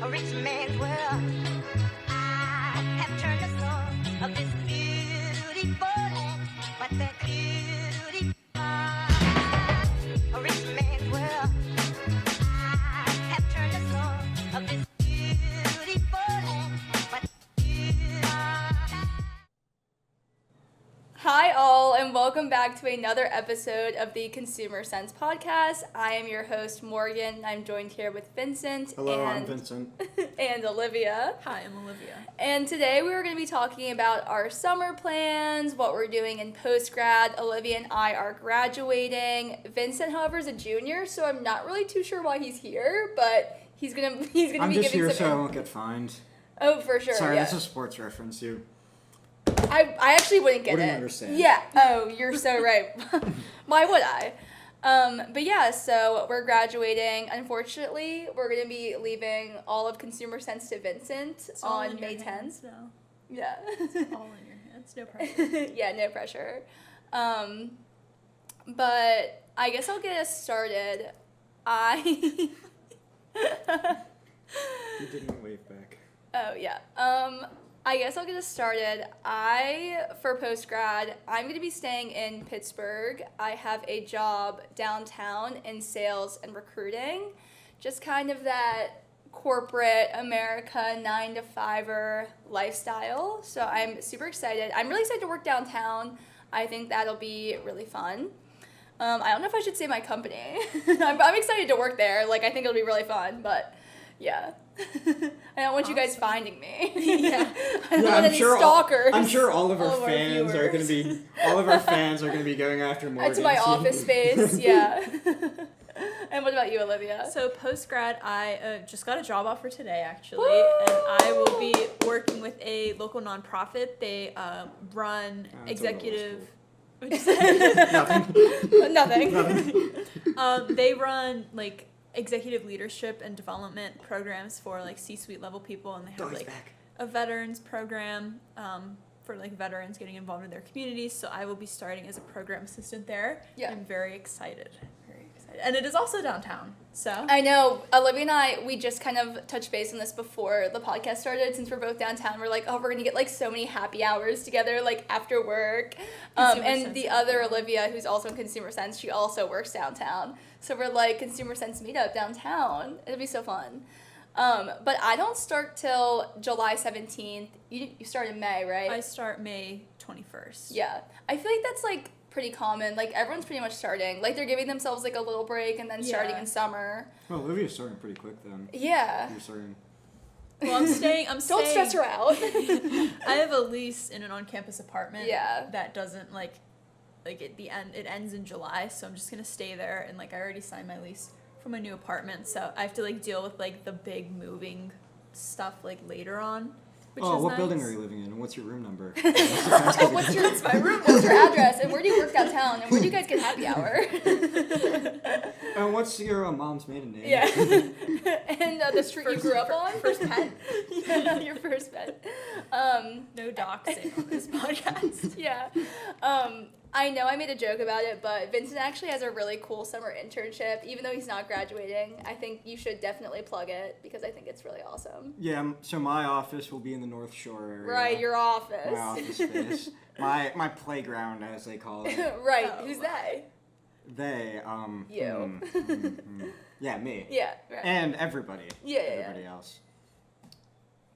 a rich man's world. I have turned the soul of this beautiful land, but the beauty a rich man's world. I have turned the soul of this beautiful land, but Hi all, and welcome back to another episode of the Consumer Sense podcast. I am your host, Morgan, and I'm joined here with Vincent. Hello, I'm Vincent. And Olivia. Hi, I'm Olivia. And today we are going to be talking about our summer plans, what we're doing in post-grad. Olivia and I are graduating. Vincent, however, is a junior, so I'm not really too sure why he's here, but he's gonna I'm be just giving here some... so I won't get fined. Oh, for sure, Sorry, yeah. this is a sports reference. You I actually wouldn't get wouldn't it. understand. Yeah. Oh, you're so right. Why would I? But yeah, so we're graduating. Unfortunately, we're going to be leaving all of Consumer Sense to Vincent It's all on in your May 10th. hands now. Yeah. It's all in your hands. No pressure. Yeah, no pressure. But I guess I'll get us started. You didn't wave back. Oh, yeah. I guess I'll get us started. For post-grad, I'm going to be staying in Pittsburgh. I have a job downtown in sales and recruiting. Just kind of that corporate America 9-to-5er lifestyle. So I'm super excited. I'm really excited to work downtown. I think that'll be really fun. I don't know if I should say my company. I'm excited to work there. I think it'll be really fun, but yeah. I don't want you guys finding me. Yeah. I don't want any stalkers. I'm sure all of our All of our fans are going to viewers. be. All of our fans are going to be going after Morgan. To my office space, yeah. And what about you, Olivia? So post-grad, I just got a job offer today, actually. Woo! And I will be working with a local nonprofit. They run executive... Nothing. They run, executive leadership and development programs for, C-suite level people. And they have, a veterans program for, veterans getting involved in their communities. So I will be starting as a program assistant there. Yeah. I'm very excited. And it is also downtown, so. I know. Olivia and I, we just kind of touched base on this before the podcast started. Since we're both downtown, we're like, oh, we're going to get, so many happy hours together, after work. And the other Olivia, who's also in Consumer Sense, she also works downtown. So we're like, Consumer Sense meetup downtown. It'll be so fun. But I don't start till July 17th. You start in May, right? I start May 21st. Yeah. I feel like that's, pretty common. Everyone's pretty much starting. They're giving themselves, a little break and then starting in summer. Well, Olivia's starting pretty quick then. Yeah. You're starting. Well, I'm staying. Don't stress her out. I have a lease in an on-campus apartment. Yeah. That doesn't it ends in July, so I'm just gonna stay there. And I already signed my lease for my new apartment, so I have to deal with the big moving stuff later on. Which is What nice. building are you living in, and what's your room number? What's my room? What's your address? And where do you work downtown? And where do you guys get happy hour? And what's your mom's maiden name? Yeah. And the street you grew up on? First pet. Yeah, your first pet. No doxing on this podcast. Yeah. I know I made a joke about it, but Vincent actually has a really cool summer internship. Even though he's not graduating, I think you should definitely plug it because I think it's really awesome. Yeah, so my office will be in the North Shore area. Right, your office. My office space. My playground, as they call it. Right, Oh, who's wow. they? They, You. Yeah, me. Yeah, right. And everybody. Yeah. Everybody else.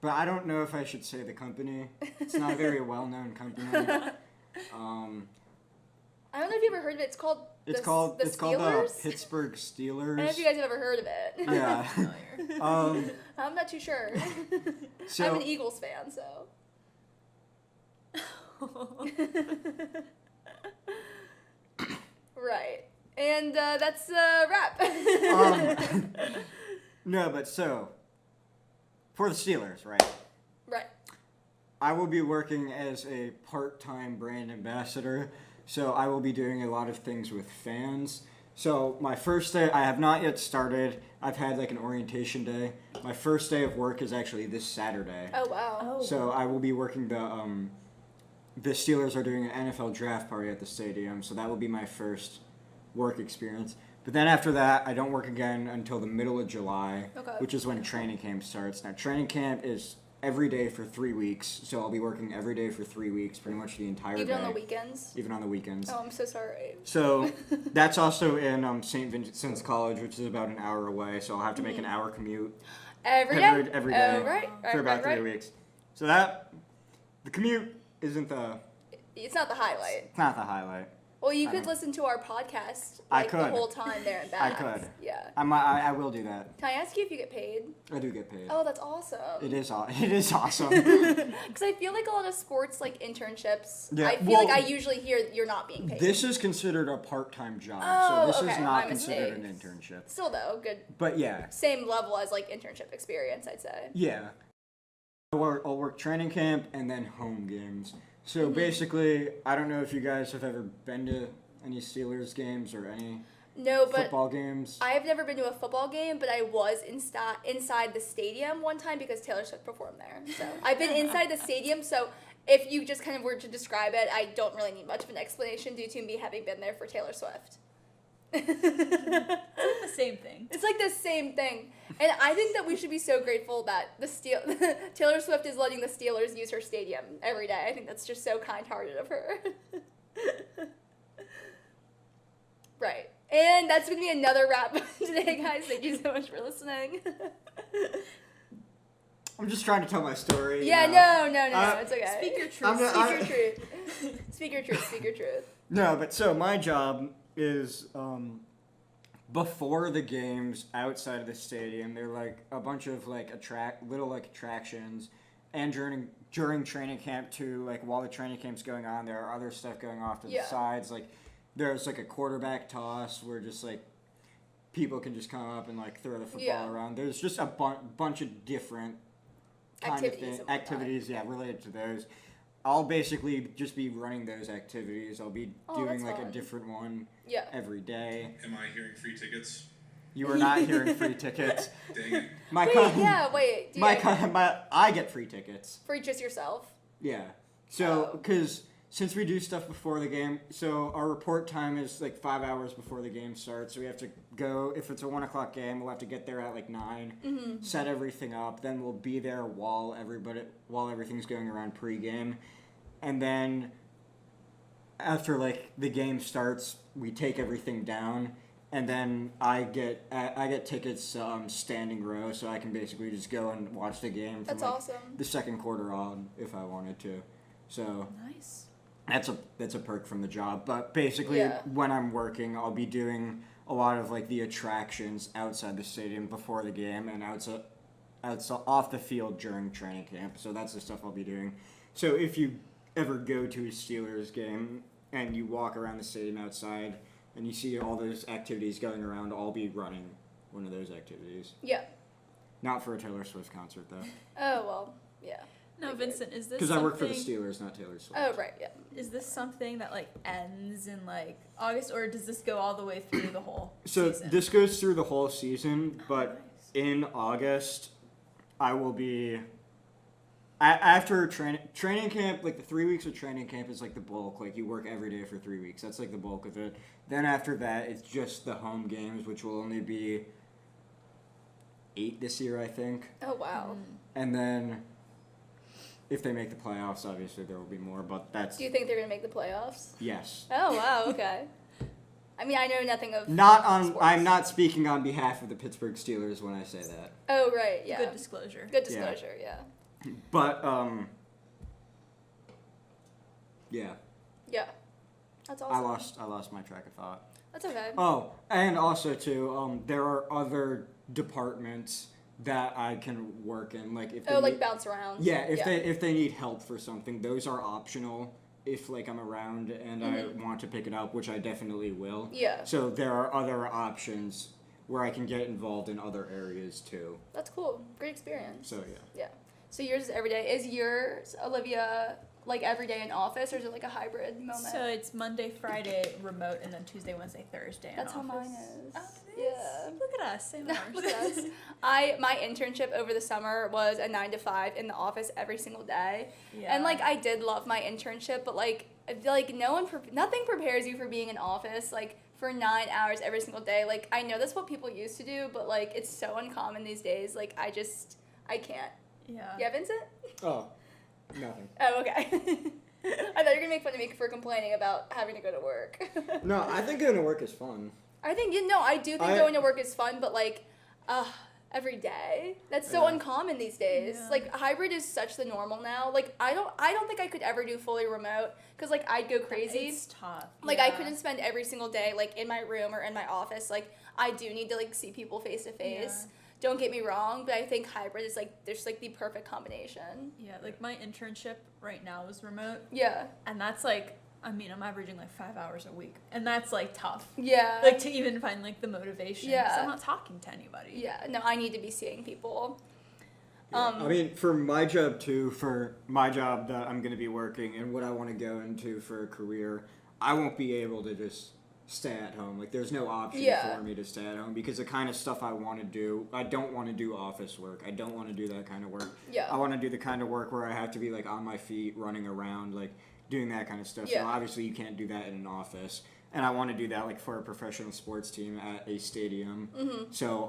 But I don't know if I should say the company. It's not a very well-known company. I don't know if you ever heard of it. It's called the called the Steelers? Pittsburgh Steelers. I don't know if you guys have ever heard of it. Yeah. I'm not too sure. So I'm an Eagles fan, so. Right. And that's a wrap. No, but so for the Steelers, right? Right. I will be working as a part-time brand ambassador, so I will be doing a lot of things with fans. So my first day, I have not yet started. I've had an orientation day. My first day of work is actually this Saturday. Oh, wow. So I will be working the Steelers are doing an NFL draft party at the stadium, so that will be my first work experience. But then after that, I don't work again until the middle of July, Okay. which is when training camp starts. Now, training camp is every day for 3 weeks, so I'll be working every day for 3 weeks, pretty much the entire day. Even on the weekends? Even on the weekends. Oh, I'm so sorry. So that's also in St. Vincent's College, which is about an hour away, so I'll have to make an hour commute Every day? every day Oh, right. for about 3 weeks. So the commute isn't It's not the highlight. it's not the highlight. Well, you I could don't- listen to our podcast I like, the could. whole time there and I back. could. Yeah. I will do that. Can I ask you if you get paid? I do get paid. Oh, that's awesome. It is awesome. Because I feel like a lot of sports, like internships, Yeah, I feel well, like I usually hear you're not being paid. This is considered a part-time job, Oh, so this okay, is my not considered mistake. an internship. Still, though, good. But yeah, Same level as, like, internship experience, I'd say. yeah. I'll work training camp and then home games. So Mm-hmm. basically, I don't know if you guys have ever been to any Steelers games or any No, but football games. I have never been to a football game, but I was inside the stadium one time because Taylor Swift performed there. So I've been inside the stadium, so if you just kind of were to describe it, I don't really need much of an explanation due to me having been there for Taylor Swift. It's the same thing. It's like the same thing. And I think that we should be so grateful that Taylor Swift is letting the Steelers use her stadium every day. I think that's just so kind-hearted of her. Right. And that's going to be another wrap today, guys. Thank you so much for listening. I'm just trying to tell my story. Yeah, you know. no, it's okay. Speak your truth. I'm not- Speak your truth. Speak your truth. Speak your truth. No, but so my job is before the games outside of the stadium. They're like a bunch of like little attractions, and during training camp too. Like while the training camp's going on, there are other stuff going off to Yeah. the sides. Like there's like a quarterback toss where just like people can just come up and like throw the football Yeah. around. There's just a bunch of different Activities and whatnot. activities, yeah, related to those. I'll basically just be running those activities. I'll be Oh, doing that's like fun. a different one Yeah. every day. Am I hearing free tickets? You are not hearing free tickets. Dang it. My Wait, co- yeah, wait. Do you I get free tickets. for just yourself? Yeah. So, Oh. because since we do stuff before the game, so our report time is like 5 hours before the game starts. So we have to go, if it's a 1 o'clock game, we'll have to get there at like 9, Mm-hmm. set everything up. Then we'll be there while everything's going around pregame. And then after like the game starts, we take everything down. And then I get tickets standing row, so I can basically just go and watch the game from That's like, awesome. the second quarter on if I wanted to. So Nice. that's a perk from the job. But basically, Yeah. when I'm working, I'll be doing a lot of like the attractions outside the stadium before the game and outside off the field during training camp. So that's the stuff I'll be doing. So if you ever go to a Steelers game and you walk around the stadium outside and you see all those activities going around, I'll be running one of those activities. Yeah. Not for a Taylor Swift concert though, Oh, well, yeah. No, Vincent, is this because I work for the something- Steelers, not Taylor Swift. Oh, right, yeah. Is this something that like ends in like August, or does this go all the way through the whole So season? this goes through the whole season, but Nice. in August, I will be after training camp. Like the 3 weeks of training camp is like the bulk. Like you work every day for 3 weeks. That's like the bulk of it. Then after that, it's just the home games, which will only be 8 this year, I think. Oh, wow. And then if they make the playoffs, obviously there will be more. But that's Do you think they're going to make the playoffs? yes. Oh, wow, okay. I mean, I know nothing of Not on. sports. I'm not speaking on behalf of the Pittsburgh Steelers when I say that. Oh, right, yeah. Good disclosure. Good disclosure, yeah. But yeah, Yeah. That's awesome. I lost my track of thought. That's okay. Oh, and also too, there are other departments that I can work in, like if they Oh, like need, bounce around. yeah, if they need help for something, those are optional. If like I'm around and I want to pick it up, which I definitely will. Yeah. So there are other options where I can get involved in other areas too. That's cool. Great experience. So yeah. Yeah. So yours is every day. Is yours, Olivia, like every day in office, or is it like a hybrid moment? So it's Monday, Friday remote, and then Tuesday, Wednesday, Thursday. in That's how office. mine is. Oh, it is? Yeah. Look at us. Same hours. Look at us. My internship over the summer was a 9 to 5 in the office every single day. Yeah. And like I did love my internship, but like I feel like nothing prepares you for being in office like for 9 hours every single day. Like, I know that's what people used to do, but, like, it's so uncommon these days. Like, I can't. Yeah. Yeah, Vincent? Oh, nothing. Oh, okay. I thought you were going to make fun of me for complaining about having to go to work. No, I think going to work is fun. I think, I do think going to work is fun, but, like, every day. That's so uncommon these days. Yeah. Like, hybrid is such the normal now. Like, I don't think I could ever do fully remote, because, like, I'd go crazy. It's tough. Like, I couldn't spend every single day, like, in my room or in my office. Like, I do need to, like, see people face to face. Don't get me wrong, but I think hybrid is, like, there's, like, the perfect combination. Yeah, like, my internship right now is remote. Yeah. And that's, like, I mean, I'm averaging, like, 5 hours a week. And that's, like, tough. Yeah. Like, to even find, like, the motivation. Yeah. 'Cause I'm not talking to anybody. Yeah. No, I need to be seeing people. I mean, for my job that I'm going to be working and what I want to go into for a career, I won't be able to just stay at home. Like, there's no option for me to stay at home because the kind of stuff I want to do, I don't want to do office work. I don't want to do that kind of work. Yeah. I want to do the kind of work where I have to be, like, on my feet, running around, like, doing that kind of stuff. Yeah. So obviously you can't do that in an office. And I want to do that, like, for a professional sports team at a stadium. Mm-hmm. So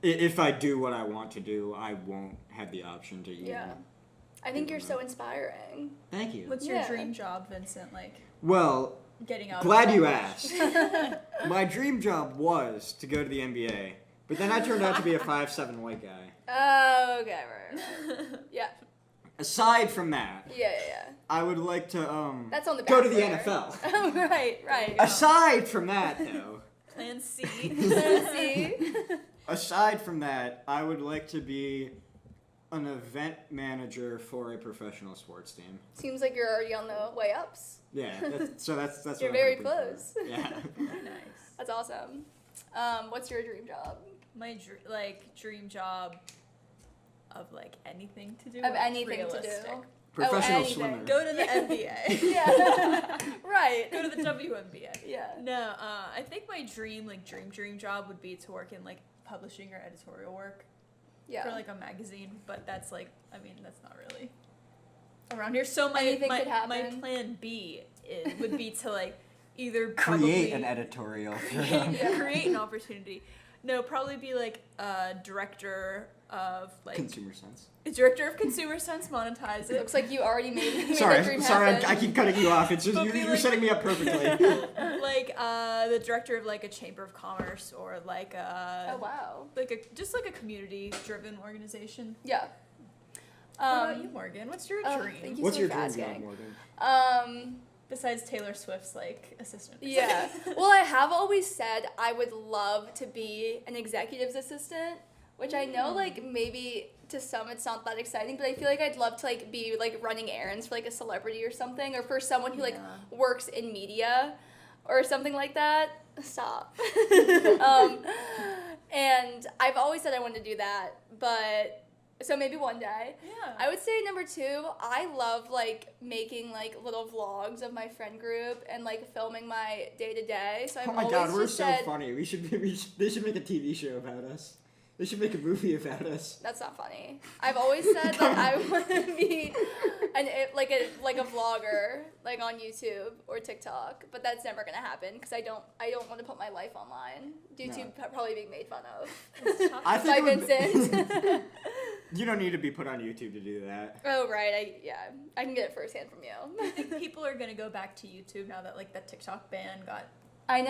if I do what I want to do, I won't have the option to even. Yeah. I think you're so inspiring. Thank you. What's your dream job, Vincent? Like, Well, getting out glad of you college? asked. My dream job was to go to the NBA, but then I turned out to be a 5'7" white guy. Oh, okay. Right. Yeah. Aside from that, Yeah. I would like to That's on the go to back the burner. NFL. Oh, right. Aside from that, though. Plan C. See? Aside from that, I would like to be an event manager for a professional sports team. Seems like you're already on the way ups. Yeah, that's You're what I'm very hoping for. close. Yeah. Very nice. That's awesome. What's your dream job? My dream job of like anything to do Of with anything realistic. to do. Professional anything. swimmer. Go to the NBA. Yeah. Right. Go to the WNBA. Yeah. No, I think my dream job would be to work in like publishing or editorial work Yeah. for like a magazine, but that's like, I mean, that's not really around here. So Anything my could happen. plan B would be to like either Create probably an editorial. create an opportunity. No, probably be like a director of like Consumer Sense. director of Consumer Sense, monetize it. Looks like you already made that Sorry, dream sorry, happen. I keep cutting you off. It's just But you're, be you're like- setting me up perfectly. Like the director of like a chamber of commerce or like a Oh wow. like a just like a community driven organization. Yeah. What about you, Morgan? What's your dream? Thank you What's so your much for dream job, asking. Morgan? Besides Taylor Swift's like assistant. Yeah. Well, I have always said I would love to be an executive's assistant, which I know like maybe to some it's not that exciting, but I feel like I'd love to like be like running errands for like a celebrity or something, or for someone who like Yeah. works in media or something like that. Stop. And I've always said I wanted to do that, but so maybe one day. Yeah. I would say number 2, I love like making like little vlogs of my friend group and like filming my day to day. So I've Oh my always god, we're just so said funny. They should make a TV show about us. They should make a movie about us. that's not funny. I've always said that I want to be like a vlogger like on YouTube or TikTok, but that's never gonna happen because I don't want to put my life online due to probably being made fun of I by think it would- Vincent. You don't need to be put on YouTube to do that. Oh right, I can get it firsthand from you. I think people are gonna go back to YouTube now that like the TikTok ban got. I know.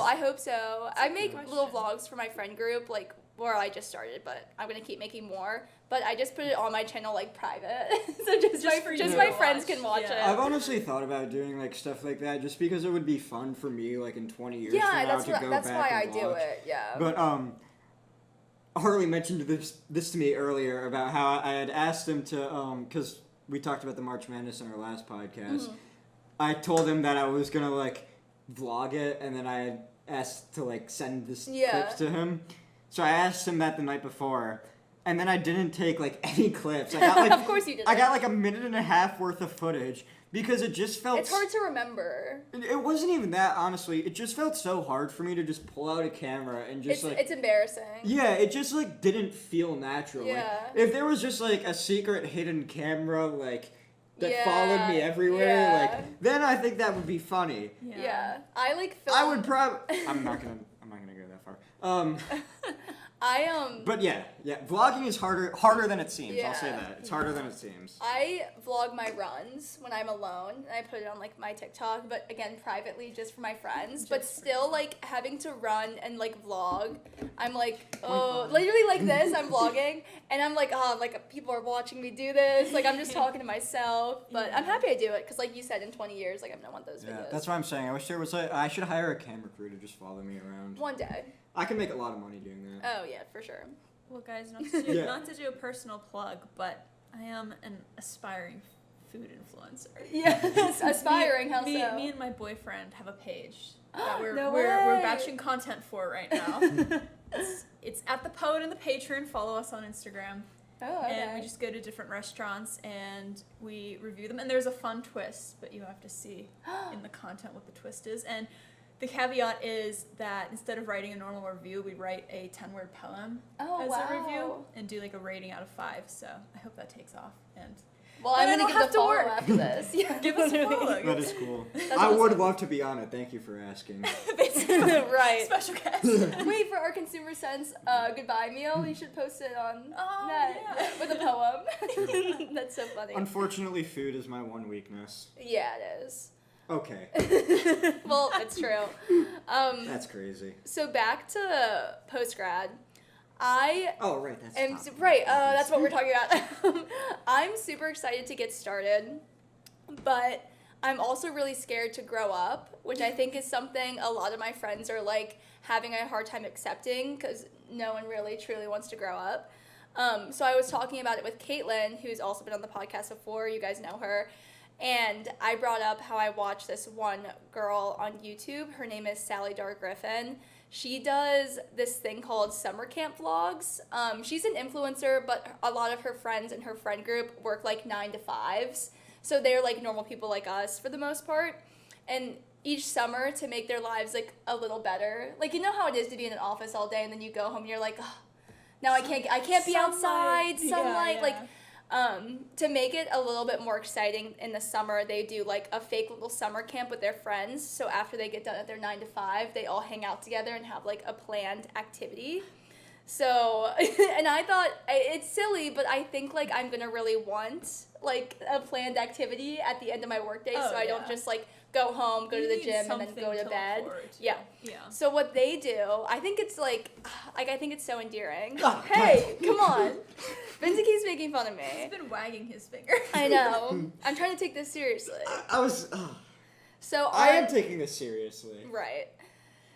Pass. I hope so. I make good little question. vlogs for my friend group, like where I just started, but I'm gonna keep making more. But I just put it on my channel like private, so just for you my to friends watch. can watch Yeah. I've honestly thought about doing like stuff like that just because it would be fun for me like in 20 years it. from Yeah, now to go that's back why I and do watch. it. Yeah. But Harley mentioned this to me earlier about how I had asked him to because we talked about the March Madness in our last podcast. I told him that I was gonna like vlog it, and then I had asked to like send this clips to him. So I asked him that the night before, and then I didn't take like any clips. I got like Of course you didn't. I got like a minute and a half worth of footage because it just felt. It's hard to remember. It wasn't even that, honestly. It just felt so hard for me to just pull out a camera and just It's embarrassing. yeah, it just like didn't feel natural. Like, Yeah. if there was just like a secret hidden camera like that followed me everywhere. Yeah. Like, then I think that would be funny. Yeah. I like film. I would probably. I'm not gonna go that far. But yeah, vlogging is harder than it seems. I'll say Yeah. that. It's harder than it seems. I vlog my runs when I'm alone, and I put it on like my TikTok, but again privately just for my friends. But still, like having to run and like vlog, I'm like, oh, literally like this. I'm vlogging, and I'm like, oh, like people are watching me do this. Like I'm just talking to myself, but I'm happy I do it because, like you said, in 20 years, like I'm gonna want those Yeah, videos. that's what I'm saying. I wish there was I should hire a camera crew to just follow me around. One day. I can make a lot of money doing that. Oh yeah, for sure. Well, guys, not to do, Yeah. not to do a personal plug, but I am an aspiring food influencer. Yes, aspiring. How me, so? me and my boyfriend have a page that we're No we're way. batching content for right now. it's at the Poet and the Patron. Follow us on Instagram, Oh, okay. and we just go to different restaurants and we review them. And there's a fun twist, but you have to see in the content what the twist is. And the caveat is that instead of writing a normal review, we write a 10-word poem Oh, as wow. a review and do like a rating out of 5. So I hope that takes off. And Well, Then I I'm don't gonna give have the to follow work. after this. Yeah, give us a literally. follow. That is cool. That's I would awesome. love to be on it. Thank you for asking. Right. Special guest. Wait, for our Consumer Sense goodbye meal, you should post it on Oh, net yeah. with a poem. That's so funny. Unfortunately, food is my one weakness. Yeah, it is. Okay, Well, it's true. that's crazy. So back to post-grad. Oh, right, that's am top. right. That's what we're talking about. I'm super excited to get started, but I'm also really scared to grow up, which I think is something a lot of my friends are like having a hard time accepting because no one really truly wants to grow up. So I was talking about it with Caitlin, who's also been on the podcast before. You guys know her. And I brought up how I watched this one girl on YouTube. Her name is Sally Dar Griffin. She does this thing called summer camp vlogs. She's an influencer, but a lot of her friends in her friend group work like 9 to 5s. So they're like normal people like us for the most part. And each summer, to make their lives like a little better, like you know how it is to be in an office all day and then you go home and you're like, oh, now I can't be outside, sunlight, like. To make it a little bit more exciting in the summer, they do like a fake little summer camp with their friends. So after they get done at their 9 to 5, they all hang out together and have like a planned activity. So, and I thought it's silly, but I think like I'm gonna really want like a planned activity at the end of my workday, so I don't just like go home, go to the gym, and then go to bed. Yeah. Yeah. So what they do, I think it's like I think it's so endearing. Oh, Hey, come on. Vincent keeps making fun of He's me. been wagging his finger. I know. I'm trying to take this seriously. I was. So I am taking this seriously. right.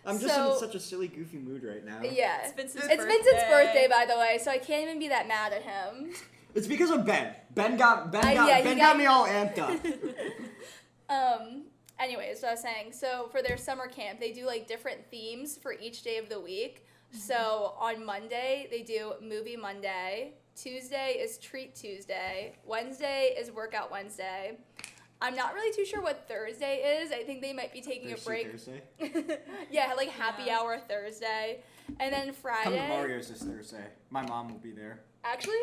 I'm just So- in such a silly, goofy mood right now. Yeah. It's Vincent's Vincent's birthday, by the way, so I can't even be that mad at him. It's because of Ben. Ben got yeah, he got me all amped up. Anyways, what I was saying, so for their summer camp, they do like different themes for each day of the week. So on Monday, they do Movie Monday. Tuesday is Treat Tuesday. Wednesday is Workout Wednesday. I'm not really too sure what Thursday is. I think they might be taking a break. Thursday. Yeah, like happy Yeah. hour Thursday. And then Come Friday. to Mario's this Thursday. My mom will be there. Actually,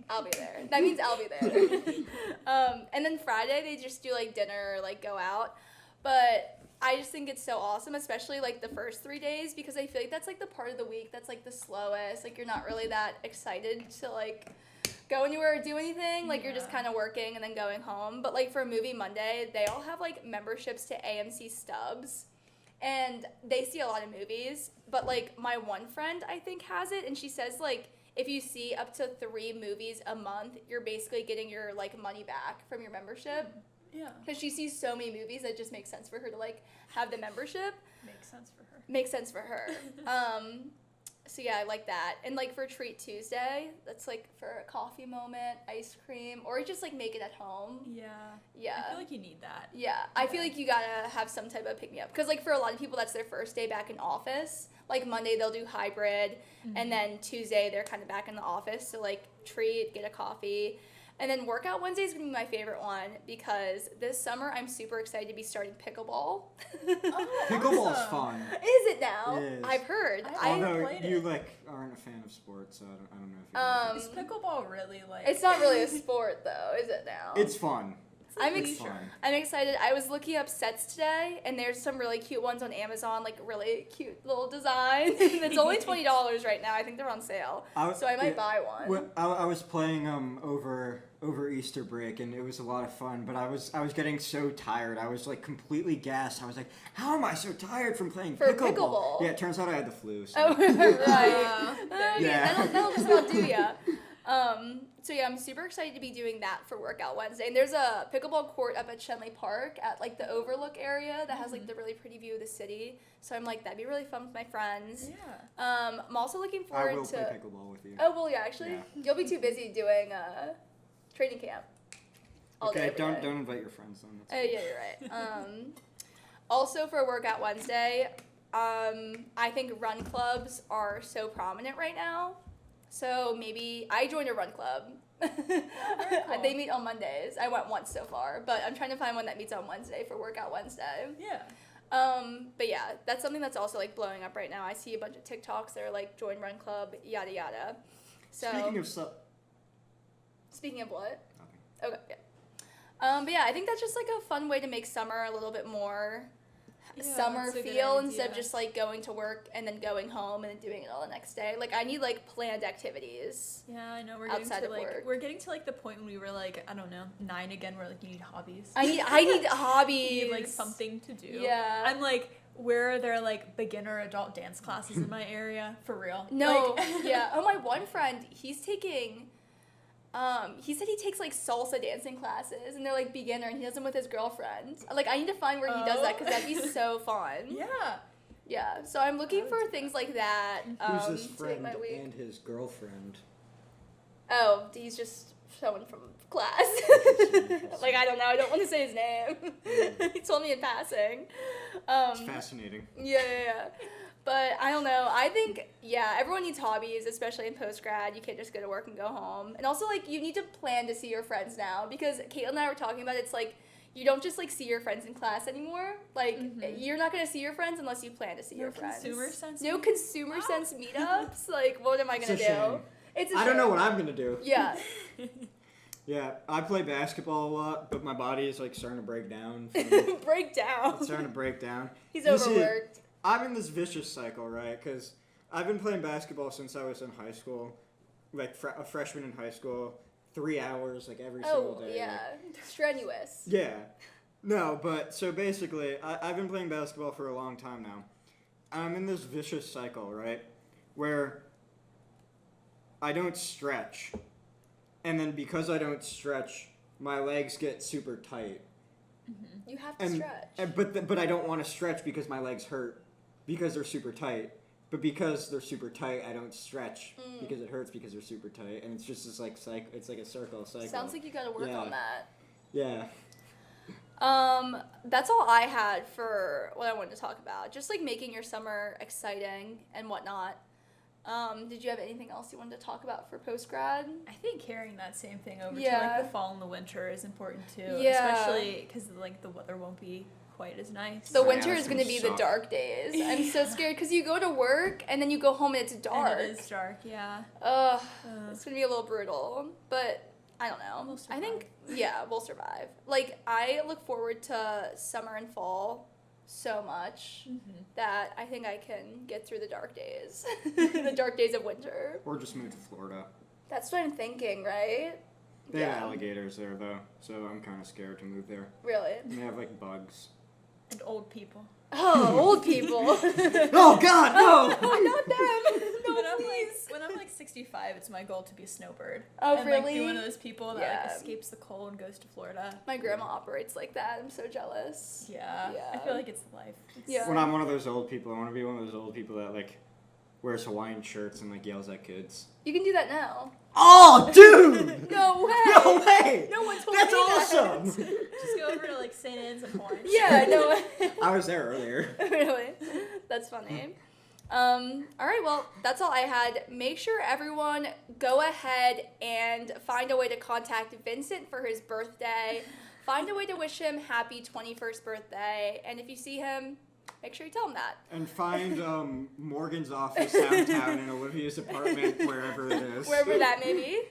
I'll be there. That means I'll be there. And then Friday, they just do like dinner or like go out. But I just think it's so awesome, especially like the first 3 days, because I feel like that's like the part of the week that's like the slowest. Like you're not really that excited to like go anywhere or do anything. Like you're just kind of working and then going home. But like for Movie Monday, they all have like memberships to AMC Stubs. And they see a lot of movies. But like my one friend, I think, has it. And she says like if you see up to 3 movies a month, you're basically getting your like money back from your membership. Yeah. Because she sees so many movies that just makes sense for her to like have the membership. Makes sense for her. Makes sense for her. So yeah, I like that. And like for Treat Tuesday, that's like for a coffee moment, ice cream, or just like make it at home. Yeah. Yeah. I feel like you need that. Yeah, I feel like you gotta have some type of pick me up. Because, like, for a lot of people, that's their first day back in office. Like, Monday, they'll do hybrid, and then Tuesday, they're kind of back in the office. So, like, treat, get a coffee. And then Workout Wednesday is going to be my favorite one because this summer, I'm super excited to be starting pickleball. Pickleball's Awesome. fun. Is it now? It is. I've heard. I- Although played you it. like aren't a fan of sports, so I don't know if you like Is pickleball really like? It's not really a sport, though, is it now? it. It's fun. I'm It's ex- fun. I'm excited. I was looking up sets today, and there's some really cute ones on Amazon, like really cute little designs. It's only $20 right now. I think they're on sale, so I might buy one. Well, I was playing over Easter break, and it was a lot of fun. But I was getting so tired. I was like completely gassed. I was like, how am I so tired from playing For pickleball? pickleball? Yeah, it turns out I had the flu. So. Oh, right. There Okay, Yeah. that'll just about do ya. So yeah, I'm super excited to be doing that for Workout Wednesday. And there's a pickleball court up at Shenley Park at like the Overlook area that has like the really pretty view of the city. So I'm like, that'd be really fun with my friends. Yeah. I'm also looking I forward will to. play pickleball with you. Oh well, yeah. Actually, Yeah. you'll be too busy doing training camp. All day, Okay, every don't day. invite your friends then. Oh yeah, you're right. Also for Workout Wednesday, I think run clubs are so prominent right now. So maybe I joined a run club. cool. They meet on Mondays. I went once so far, but I'm trying to find one that meets on Wednesday for Workout Wednesday. Yeah. But yeah, that's something that's also like blowing up right now. I see a bunch of TikToks that are like join run club, yada yada. So speaking of what? Okay. Yeah. But yeah, I think that's just like a fun way to make summer a little bit more summer that's a good feel instead of idea. just like going to work and then going home and then doing it all the next day. Like I need like planned activities. Yeah, I know. We're getting Outside to of like work. we're getting to like the point when we were like, I don't know, 9 again, where like you need hobbies. I need hobbies. You need like something to do. Yeah. I'm like, where are there like beginner adult dance classes in my area? For real. No, Like, yeah. Oh, my one friend, he's taking, he said he takes like salsa dancing classes, and they're like beginner, and he does them with his girlfriend. Like I need to find where he does that because that'd be so fun. Yeah. Yeah. So I'm looking for things like that. Who's this to make friend my week. and his girlfriend? Oh, he's just someone from class. Like I don't know. I don't want to say his name. He told me in passing. It's fascinating. Yeah. But I don't know. I think, yeah, everyone needs hobbies, especially in post-grad. You can't just go to work and go home. And also, like, you need to plan to see your friends now. Because Caitlin and I were talking about it. It's like, you don't just, like, see your friends in class anymore. Like, you're not going to see your friends unless you plan to see your friends. consumer sense No meetups? consumer sense meetups. Like, what am I going to It's do? a shame. It's a I don't know shame. what I'm gonna do. Yeah. Yeah, I play basketball a lot, but my body is like starting to break down. Break down. It's starting to break down. He's You see, overworked. I'm in this vicious cycle, right? Because I've been playing basketball since I was in high school, like a freshman in high school, 3 hours like every single Oh, day. yeah. like- Strenuous. yeah. No, but so basically, I've been playing basketball for a long time now. I'm in this vicious cycle, right? Where I don't stretch. And then because I don't stretch, my legs get super tight. You have to And, stretch. but I don't want to stretch because my legs hurt because they're super tight. But because they're super tight, I don't stretch because it hurts because they're super tight. And it's just this like cycle. It's like a cycle. Sounds like you gotta work Yeah. on that. Yeah. That's all I had for what I wanted to talk about. Just like making your summer exciting and whatnot. Did you have anything else you wanted to talk about for post grad? I think carrying that same thing over to Yeah. like the fall and the winter is important too. Yeah. Especially because like the weather won't be quite as nice. The Yeah, winter that's is going gonna to be the suck. dark days. I'm so scared because you go to work and then you go home and it's dark. And it is dark, yeah. Ugh, Uh, it's going to be a little brutal. But I don't know. We'll I think, yeah, we'll survive. Like, I look forward to summer and fall so much that I think I can get through the dark days. The dark days of winter. Or just move to Florida. That's what I'm thinking, right? They Yeah. have alligators there though, so I'm kind of scared to move there. Really? And they have like bugs. and old people. Oh, old people. Oh God, no! Not them. No, when I'm like please. when I'm like 65, it's my goal to be a snowbird. Oh, and, like, really? be one of those people that Yeah. like escapes the cold and goes to Florida. My grandma operates like that. I'm so jealous. Yeah. Yeah. I feel like it's life. It's, Yeah. When I'm one of those old people, I want to be one of those old people that like wears Hawaiian shirts and like yells at kids. You can do that now. Oh, dude! No way. No way! No one told That's me that. awesome! Just go over to like St. Anne's and Orange. Yeah, no way. I was there earlier. Really? That's funny. All right, well, that's all I had. Make sure everyone go ahead and find a way to contact Vincent for his birthday. Find a way to wish him happy 21st birthday. And if you see him, make sure you tell them that. And find Morgan's office downtown and Olivia's apartment, wherever it is. Wherever that may be.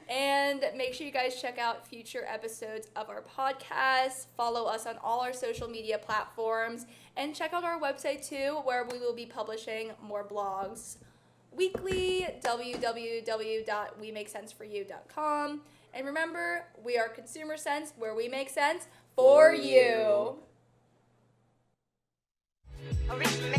And make sure you guys check out future episodes of our podcast. Follow us on all our social media platforms. And check out our website too, where we will be publishing more blogs weekly, www.wemakesenseforyou.com. And remember, we are Consumer Sense, where we make sense for you. A rich man